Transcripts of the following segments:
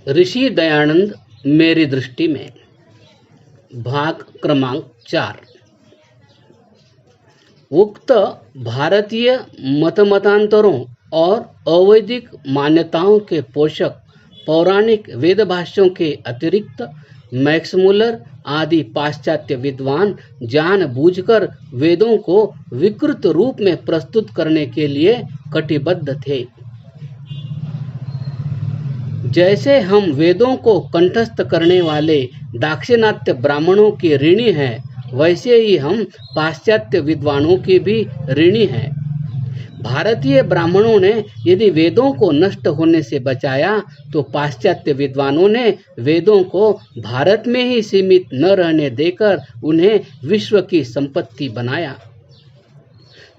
ऋषि दयानंद मेरी दृष्टि में भाग क्रमांक 4। उक्त भारतीय मतमतांतरों और अवैदिक मान्यताओं के पोषक पौराणिक वेद भाष्यों के अतिरिक्त मैक्स मुलर आदि पाश्चात्य विद्वान जानबूझकर वेदों को विकृत रूप में प्रस्तुत करने के लिए कटिबद्ध थे। जैसे हम वेदों को कंठस्थ करने वाले दाक्षिणात्य ब्राह्मणों के ऋणी हैं, वैसे ही हम पाश्चात्य विद्वानों के भी ऋणी हैं। भारतीय ब्राह्मणों ने यदि वेदों को नष्ट होने से बचाया, तो पाश्चात्य विद्वानों ने वेदों को भारत में ही सीमित न रहने देकर उन्हें विश्व की संपत्ति बनाया।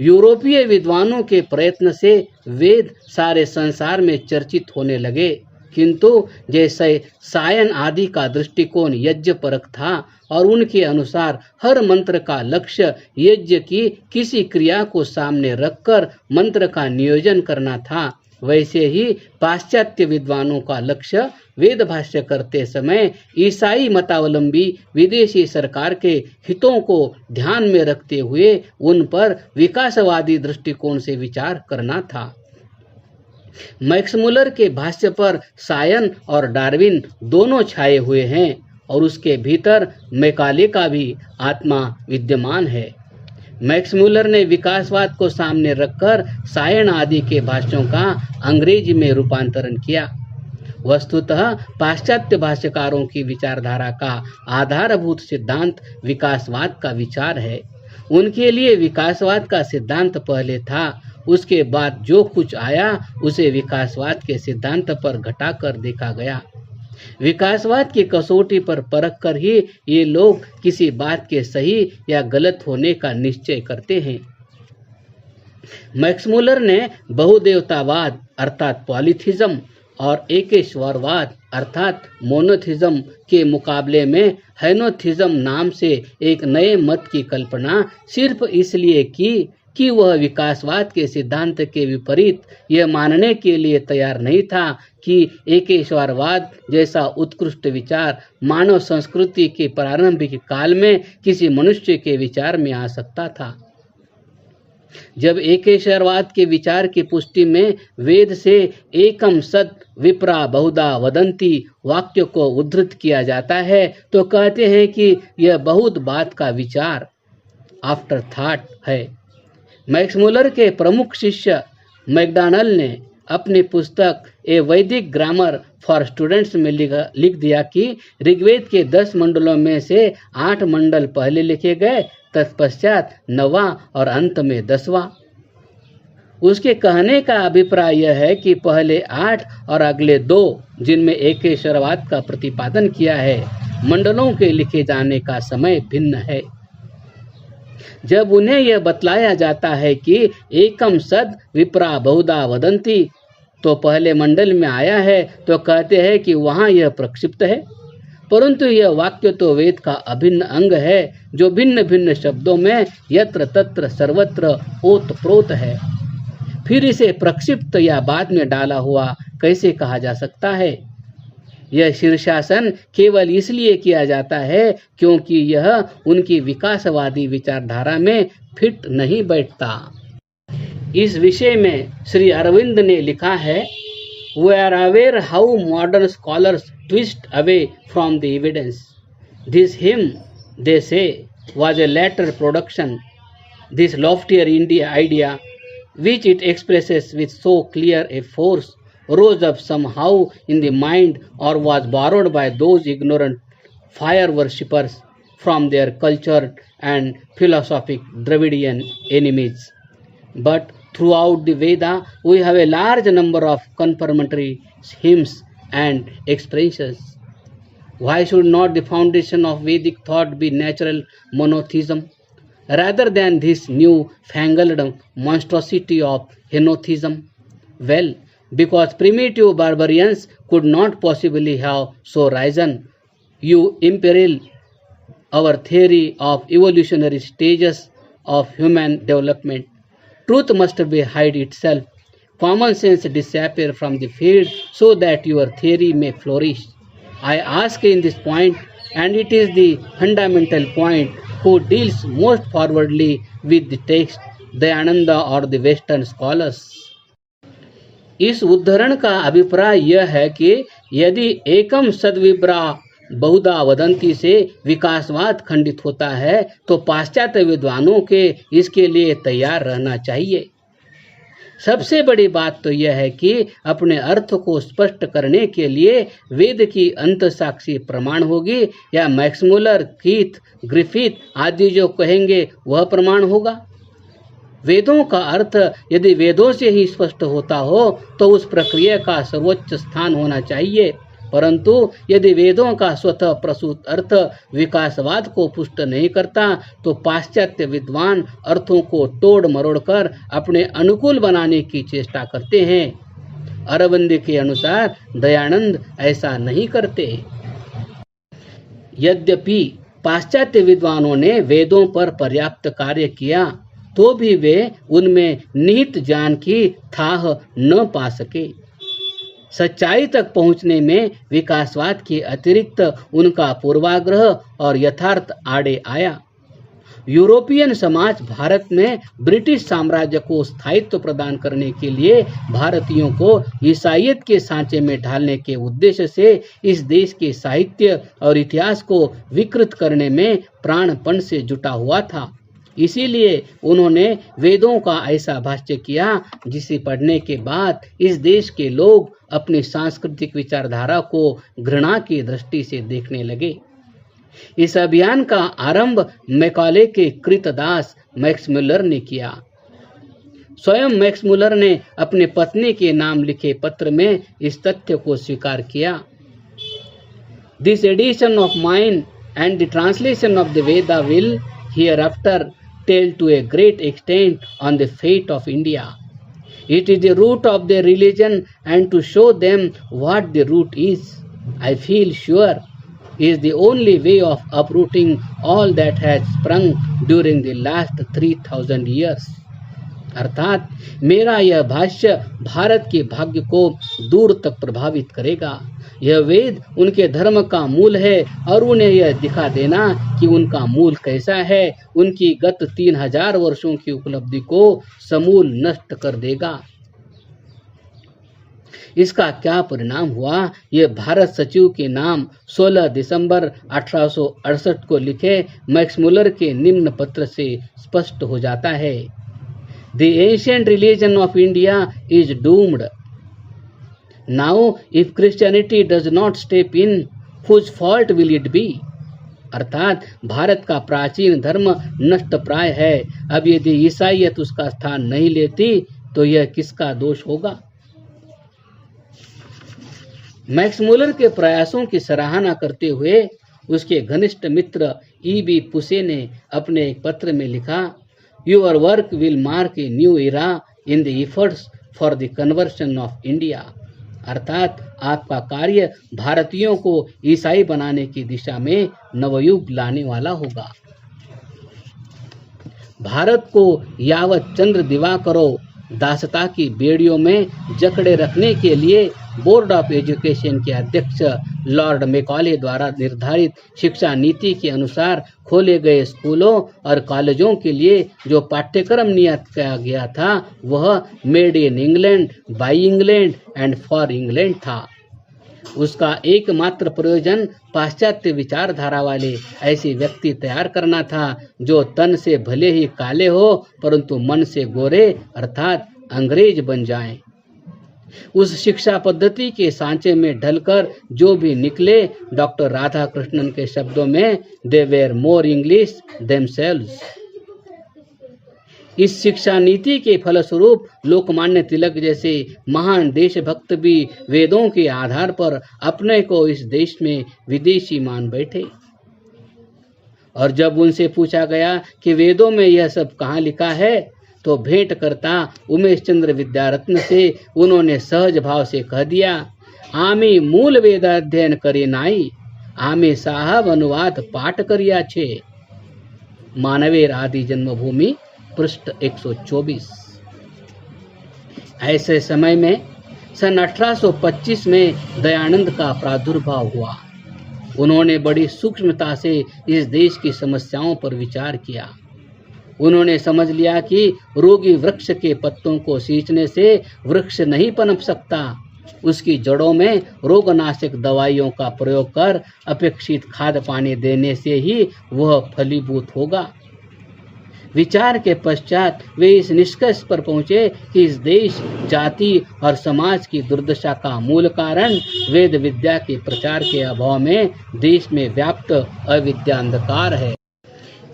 यूरोपीय विद्वानों के प्रयत्न से वेद सारे संसार में चर्चित होने लगे, किंतु जैसे सायन आदि का दृष्टिकोण यज्ञपरक था और उनके अनुसार हर मंत्र का लक्ष्य यज्ञ की किसी क्रिया को सामने रखकर मंत्र का नियोजन करना था, वैसे ही पाश्चात्य विद्वानों का लक्ष्य वेद भाष्य करते समय ईसाई मतावलंबी विदेशी सरकार के हितों को ध्यान में रखते हुए उन पर विकासवादी दृष्टिकोण से विचार करना था। मैक्स मुलर के भाष्य पर सायन और डार्विन दोनों छाए हुए हैं और उसके भीतर मैकाले का भी आत्मा विद्यमान है। मैक्स मुलर ने विकासवाद को सामने रखकर सायन आदि के भाष्यों का अंग्रेजी में रूपांतरण किया। वस्तुतः पाश्चात्य भाष्यकारों की विचारधारा का आधारभूत सिद्धांत विकासवाद का विचार है। उनके लिए विकासवाद का सिद्धांत पहले था, उसके बाद जो कुछ आया उसे विकासवाद के सिद्धांत पर घटाकर देखा गया। विकासवाद की कसौटी पर परख कर ही ये लोग किसी बात के सही या गलत होने का निश्चय करते हैं। मैक्स मुलर ने बहुदेवतावाद अर्थात पॉलीथिज्म और एकेश्वरवाद अर्थात मोनोथिज्म के मुकाबले में हैनोथिज्म नाम से एक नए मत की कल्पना सिर्फ इसलिए की कि वह विकासवाद के सिद्धांत के विपरीत यह मानने के लिए तैयार नहीं था कि एकेश्वरवाद जैसा उत्कृष्ट विचार मानव संस्कृति के प्रारंभिक काल में किसी मनुष्य के विचार में आ सकता था। जब एकेश्वरवाद के विचार की पुष्टि में वेद से एकम सत विप्रा बहुधा वदंती वाक्य को उद्धृत किया जाता है, तो कहते हैं कि यह बहुत बात का विचार आफ्टर थॉट है। मैक्स मुलर के प्रमुख शिष्य मैकडॉनल्ड ने अपनी पुस्तक ए वैदिक ग्रामर फॉर स्टूडेंट्स में लिख दिया कि ऋग्वेद के 10 मंडलों में से 8 मंडल पहले लिखे गए, तत्पश्चात 9वां और अंत में 10वां। उसके कहने का अभिप्राय यह है कि पहले 8 और अगले 2 जिनमें एकेश्वरवाद का प्रतिपादन किया है, मंडलों के लिखे जाने का समय भिन्न है। जब उन्हें यह बतलाया जाता है कि एकम सद विप्रा बहुधा वदंती तो पहले मंडल में आया है, तो कहते हैं कि वहाँ यह प्रक्षिप्त है, परंतु यह वाक्य तो वेद का अभिन्न अंग है जो भिन्न भिन्न शब्दों में यत्र तत्र सर्वत्र ओत प्रोत है। फिर इसे प्रक्षिप्त या बाद में डाला हुआ कैसे कहा जा सकता है? यह शीर्षासन केवल इसलिए किया जाता है क्योंकि यह उनकी विकासवादी विचारधारा में फिट नहीं बैठता। इस विषय में श्री अरविंद ने लिखा है, We are aware how modern scholars twist away from the evidence. This hymn, they say, was a later production. This loftier idea, which it expresses with so clear a force, rose up somehow in the mind or was borrowed by those ignorant fire worshippers from their cultured and philosophic Dravidian enemies. But throughout the Veda, we have a large number of confirmatory hymns and expressions. Why should not the foundation of Vedic thought be natural monotheism, rather than this new-fangled monstrosity of henotheism? Well, because primitive barbarians could not possibly have so risen, you imperil our theory of evolutionary stages of human development. Truth must be hide itself, common sense disappear from the field so that your theory may flourish. I ask in this point, and it is the fundamental point, who deals most forwardly with the text, Dayanand or the Western scholars? इस उद्धरण का अभिप्राय यह है कि यदि एकम सद्विप्रा बहुधा वदंती से विकासवाद खंडित होता है तो पाश्चात्य विद्वानों के इसके लिए तैयार रहना चाहिए। सबसे बड़ी बात तो यह है कि अपने अर्थ को स्पष्ट करने के लिए वेद की अंतसाक्षी प्रमाण होगी या मैक्समुलर, कीथ, ग्रिफिथ आदि जो कहेंगे वह प्रमाण होगा। वेदों का अर्थ यदि वेदों से ही स्पष्ट होता हो तो उस प्रक्रिया का सर्वोच्च स्थान होना चाहिए, परंतु यदि वेदों का स्वतः प्रसूत अर्थ विकासवाद को पुष्ट नहीं करता तो पाश्चात्य विद्वान अर्थों को तोड़ मरोड़ कर अपने अनुकूल बनाने की चेष्टा करते हैं। अरविंद के अनुसार दयानंद ऐसा नहीं करते। यद्यपि पाश्चात्य विद्वानों ने वेदों पर पर्याप्त कार्य किया तो भी वे उनमें निहित ज्ञान की थाह न पा सके। सच्चाई तक पहुंचने में विकासवाद के अतिरिक्त उनका पूर्वाग्रह और यथार्थ आड़े आया। यूरोपियन समाज भारत में ब्रिटिश साम्राज्य को स्थायित्व प्रदान करने के लिए भारतीयों को ईसाईयत के सांचे में ढालने के उद्देश्य से इस देश के साहित्य और इतिहास को विकृत करने में प्राणपण से जुटा हुआ था। इसीलिए उन्होंने वेदों का ऐसा भाष्य किया जिसे पढ़ने के बाद इस देश के लोग अपनी सांस्कृतिक विचारधारा को घृणा की दृष्टि से देखने लगे। इस अभियान का आरंभ मैकाले के कृतदास मैक्समुलर ने किया। स्वयं मैक्समुलर ने अपने पत्नी के नाम लिखे पत्र में इस तथ्य को स्वीकार किया। This edition of mine and the translation of the Veda will hereafter tell to a great extent on the fate of India. It is the root of their religion, and to show them what the root is, I feel sure, is the only way of uprooting all that has sprung during the last 3000 years. अर्थात मेरा यह भाष्य भारत के भाग्य को दूर तक प्रभावित करेगा। यह वेद उनके धर्म का मूल है और उन्हें यह दिखा देना कि उनका मूल कैसा है उनकी गत 3000 वर्षों की उपलब्धि को समूल नष्ट कर देगा। इसका क्या परिणाम हुआ, यह भारत सचिव के नाम 16 दिसंबर 1868 को लिखे मैक्समुलर के निम्न पत्र से स्पष्ट हो जाता है। The ancient religion of India is doomed. Now, if Christianity does not step in, whose fault will it be? अर्थात भारत का प्राचीन धर्म नष्ट प्राय है। अब यदि ईसाईयत उसका स्थान नहीं लेती तो यह किसका दोष होगा? मैक्समुलर के प्रयासों की सराहना करते हुए उसके घनिष्ठ मित्र E.B. पुसे ने अपने एक पत्र में लिखा, Your work will mark a new era in the efforts for the conversion of India. अर्थात आपका कार्य भारतीयों को ईसाई बनाने की दिशा में नवयुग लाने वाला होगा। भारत को यावत चंद्र दिवाकरो दासता की बेड़ियों में जकड़े रखने के लिए बोर्ड ऑफ एजुकेशन के अध्यक्ष लॉर्ड मैकाले द्वारा निर्धारित शिक्षा नीति के अनुसार खोले गए स्कूलों और कॉलेजों के लिए जो पाठ्यक्रम नियत किया गया था वह made in England, by England and for England था। उसका एकमात्र प्रयोजन पाश्चात्य विचारधारा वाले ऐसे व्यक्ति तैयार करना था जो तन से भले ही काले हो परंतु मन से गोरे अर्थात अंग्रेज बन जाएं। उस शिक्षा पद्धति के सांचे में ढलकर जो भी निकले, डॉक्टर राधाकृष्णन के शब्दों में, they were more English themselves. इस शिक्षा नीति के फलस्वरूप लोकमान्य तिलक जैसे महान देशभक्त भी वेदों के आधार पर अपने को इस देश में विदेशी मान बैठे। और जब उनसे पूछा गया कि वेदों में यह सब कहाँ लिखा है तो भेंट करता उमेश चंद्र विद्यारत्न से उन्होंने सहज भाव से कह दिया, आमी मूल वेद अध्ययन करे नाई, आमे साहब अनुवाद पाठ करिया छे। मानवेर आदि जन्मभूमि, पृष्ठ 124। ऐसे समय में सन 1825 में दयानंद का प्रादुर्भाव हुआ। उन्होंने बड़ी सूक्ष्मता से इस देश की समस्याओं पर विचार किया। उन्होंने समझ लिया कि रोगी वृक्ष के पत्तों को सींचने से वृक्ष नहीं पनप सकता, उसकी जड़ों में रोगनाशक दवाइयों का प्रयोग कर अपेक्षित खाद पानी देने से ही वह फलीभूत होगा। विचार के पश्चात वे इस निष्कर्ष पर पहुंचे कि इस देश, जाति और समाज की दुर्दशा का मूल कारण वेद विद्या के प्रचार के अभाव में देश में व्याप्त अविद्या अंधकार है।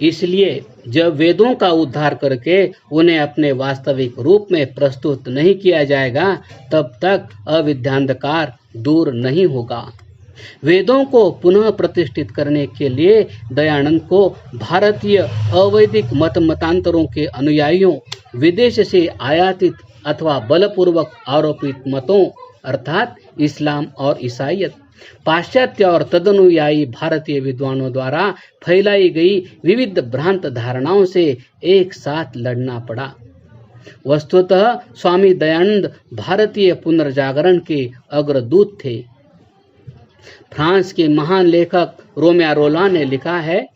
इसलिए जब वेदों का उद्धार करके उन्हें अपने वास्तविक रूप में प्रस्तुत नहीं किया जाएगा, तब तक अविद्यांधकार दूर नहीं होगा। वेदों को पुनः प्रतिष्ठित करने के लिए दयानंद को भारतीय अवैदिक मतांतरों के अनुयायियों, विदेश से आयातित अथवा बलपूर्वक आरोपित मतों अर्थात इस्लाम और ईसाईयत, पाश्चात्य और तदनुयायी भारतीय विद्वानों द्वारा फैलाई गई विविध भ्रांत धारणाओं से एक साथ लड़ना पड़ा। वस्तुतः स्वामी दयानंद भारतीय पुनर्जागरण के अग्रदूत थे। फ्रांस के महान लेखक रोमियो रोला ने लिखा है,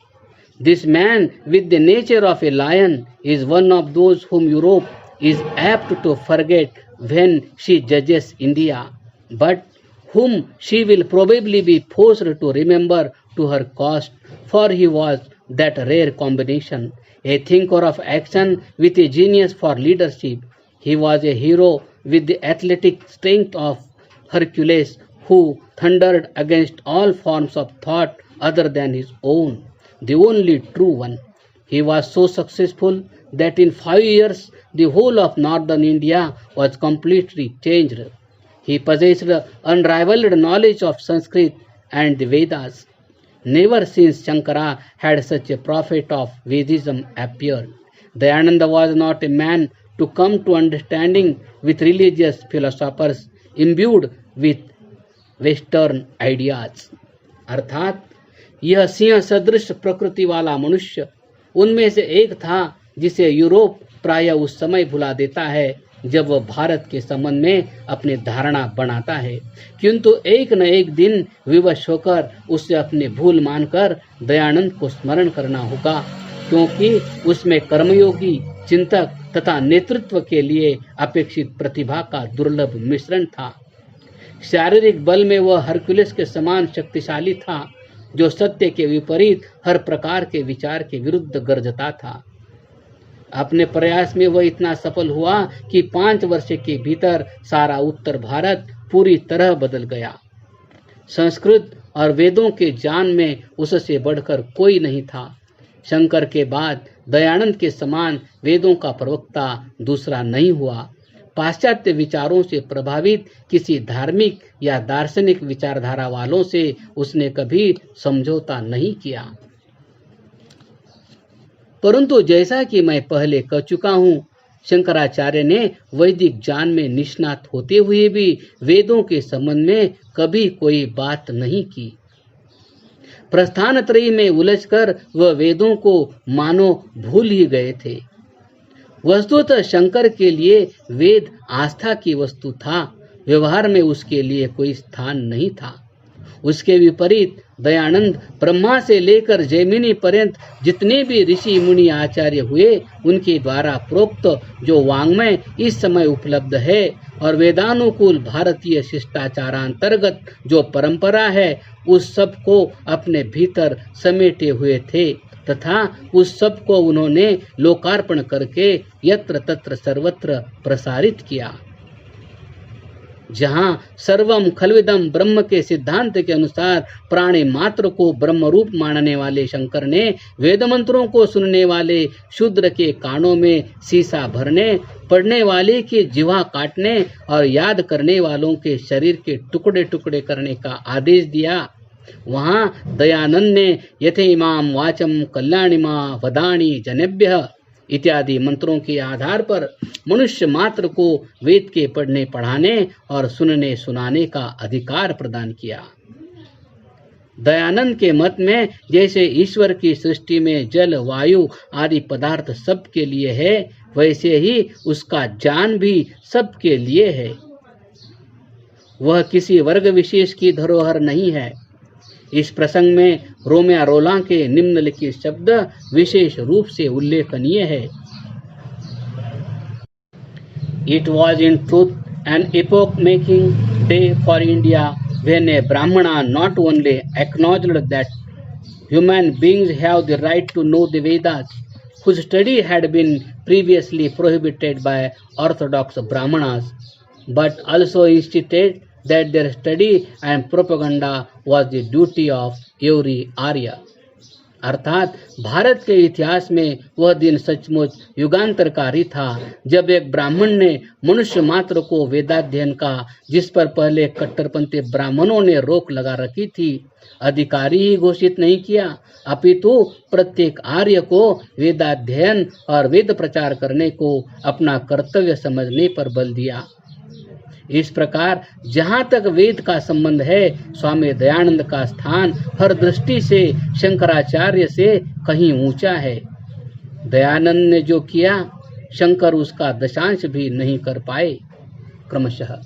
this man with the nature of a lion is one of those whom Europe is apt to forget when she जजेस India, but whom she will probably be forced to remember to her cost, for he was that rare combination, a thinker of action with a genius for leadership. He was a hero with the athletic strength of Hercules, who thundered against all forms of thought other than his own, the only true one. He was so successful that in 5 years the whole of northern India was completely changed. He possessed unrivaled knowledge of Sanskrit and the Vedas. Never since Shankara had such a prophet of Vedism appeared. Dayananda was not a man to come to understanding with religious philosophers imbued with Western ideas. अर्थात यह सिंह सदृश प्रकृति वाला मनुष्य उनमें से एक था जिसे यूरोप प्रायः उस समय भुला देता है जब वह भारत के संबंध में अपनी धारणा बनाता है, किंतु एक न एक दिन विवश होकर उसे अपनी भूल मानकर दयानंद को स्मरण करना होगा, क्योंकि उसमें कर्मयोगी चिंतक तथा नेतृत्व के लिए अपेक्षित प्रतिभा का दुर्लभ मिश्रण था। शारीरिक बल में वह हरकुलिस के समान शक्तिशाली था, जो सत्य के विपरीत हर प्रकार के विचार के विरुद्ध गरजता था। अपने प्रयास में वह इतना सफल हुआ कि 5 वर्ष के भीतर सारा उत्तर भारत पूरी तरह बदल गया। संस्कृत और वेदों के ज्ञान में उससे बढ़कर कोई नहीं था। शंकर के बाद दयानंद के समान वेदों का प्रवक्ता दूसरा नहीं हुआ। पाश्चात्य विचारों से प्रभावित किसी धार्मिक या दार्शनिक विचारधारा वालों से उसने कभी समझौता नहीं किया। परंतु जैसा कि मैं पहले कह चुका हूँ, शंकराचार्य ने वैदिक ज्ञान में निष्णात होते हुए भी वेदों के संबंध में कभी कोई बात नहीं की। प्रस्थानत्रयी में उलझकर वह वेदों को मानो भूल ही गए थे। वस्तुतः शंकर के लिए वेद आस्था की वस्तु था, व्यवहार में उसके लिए कोई स्थान नहीं था। उसके विपरीत दयानंद ब्रह्मा से लेकर जैमिनी पर्यंत जितने भी ऋषि मुनि आचार्य हुए, उनके द्वारा प्रोक्त जो वाङ्मय इस समय उपलब्ध है और वेदानुकूल भारतीय शिष्टाचारांतर्गत जो परंपरा है, उस सब को अपने भीतर समेटे हुए थे तथा उस सब को उन्होंने लोकार्पण करके यत्र तत्र सर्वत्र प्रसारित किया। जहाँ सर्वम खलविदम ब्रह्म के सिद्धांत के अनुसार प्राणी मात्र को ब्रह्म रूप मानने वाले शंकर ने वेद मंत्रों को सुनने वाले शूद्र के कानों में शीशा भरने, पढ़ने वाले की जिह्वा काटने और याद करने वालों के शरीर के टुकड़े टुकड़े करने का आदेश दिया, वहाँ दयानंद ने यथेमाम वाचम कल्याणिमा वदानी जनेभ्यः इत्यादि मंत्रों के आधार पर मनुष्य मात्र को वेद के पढ़ने पढ़ाने और सुनने सुनाने का अधिकार प्रदान किया। दयानंद के मत में जैसे ईश्वर की सृष्टि में जल, वायु आदि पदार्थ सबके लिए है, वैसे ही उसका ज्ञान भी सबके लिए है। वह किसी वर्ग विशेष की धरोहर नहीं है। इस प्रसंग में रोमियो रोलां के निम्नलिखित शब्द विशेष रूप से उल्लेखनीय है। It was in truth an epoch-making day for India when a Brahmana not only acknowledged that human beings have the right to know the Vedas, whose study had been previously prohibited by orthodox Brahmanas, but also insisted that their study and propaganda was the duty of every Arya. अर्थात भारत के इतिहास में वह दिन सचमुच युगांतरकारी था जब एक ब्राह्मण ने मनुष्य मात्र को वेदाध्ययन का, जिस पर पहले कट्टरपंथी ब्राह्मणों ने रोक लगा रखी थी, अधिकारी ही घोषित नहीं किया, अपितु प्रत्येक आर्य को वेदाध्ययन और वेद प्रचार करने को अपना कर्तव्य समझने पर बल दिया। इस प्रकार जहाँ तक वेद का संबंध है, स्वामी दयानंद का स्थान हर दृष्टि से शंकराचार्य से कहीं ऊंचा है। दयानंद ने जो किया, शंकर उसका दशांश भी नहीं कर पाए। क्रमशः